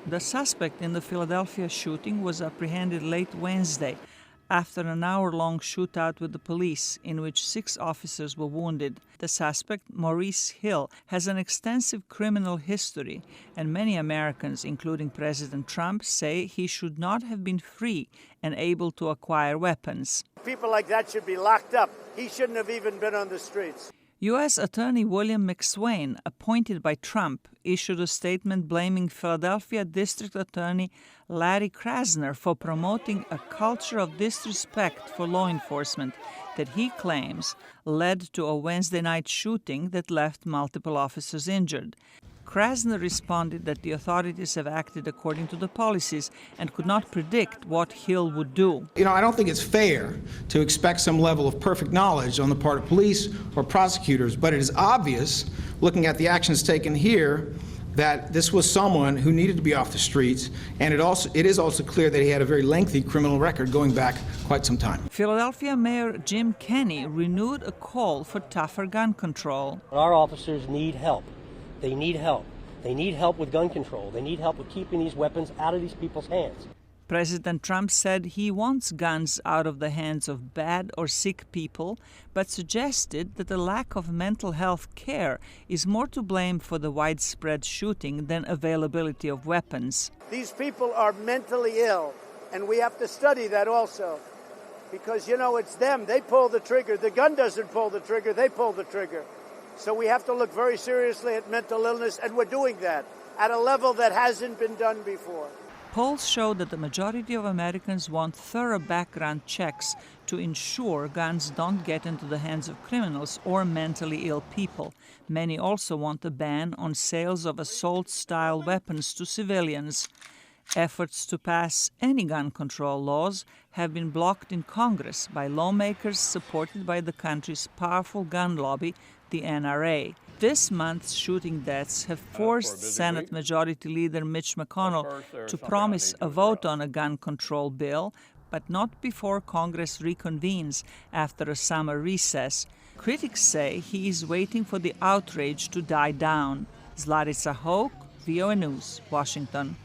The suspect in the Philadelphia shooting was apprehended late Wednesday after an hour-long shootout with the police in which 6 officers were wounded. The suspect, Maurice Hill, has an extensive criminal history, and many Americans, including President Trump, say he should not have been free and able to acquire weapons. People like that should be locked up. He shouldn't have even been on the streets. U.S. Attorney William McSwain, appointed by Trump, issued a statement blaming Philadelphia District Attorney Larry Krasner for promoting a culture of disrespect for law enforcement that he claims led to a Wednesday night shooting that left multiple officers injured. Krasner responded that the authorities have acted according to the policies and could not predict what Hill would do. I don't think it's fair to expect some level of perfect knowledge on the part of police or prosecutors, but it is obvious, looking at the actions taken here, that this was someone who needed to be off the streets, and it is also clear that he had a very lengthy criminal record going back quite some time. Philadelphia Mayor Jim Kenney renewed a call for tougher gun control. Our officers need help. They need help. They need help with gun control. They need help with keeping these weapons out of these people's hands. President Trump said he wants guns out of the hands of bad or sick people, but suggested that the lack of mental health care is more to blame for the widespread shooting than availability of weapons. These people are mentally ill, and we have to study that also. Because, it's them. They pull the trigger. The gun doesn't pull the trigger. They pull the trigger. So we have to look very seriously at mental illness, and we're doing that at a level that hasn't been done before. Polls show that the majority of Americans want thorough background checks to ensure guns don't get into the hands of criminals or mentally ill people. Many also want a ban on sales of assault-style weapons to civilians. Efforts to pass any gun control laws have been blocked in Congress by lawmakers supported by the country's powerful gun lobby, the NRA. This month's shooting deaths have forced Senate Majority Leader Mitch McConnell to promise a vote on a gun control bill, but not before Congress reconvenes after a summer recess. Critics say he is waiting for the outrage to die down. Zlatica, Hoke, VOA News, Washington.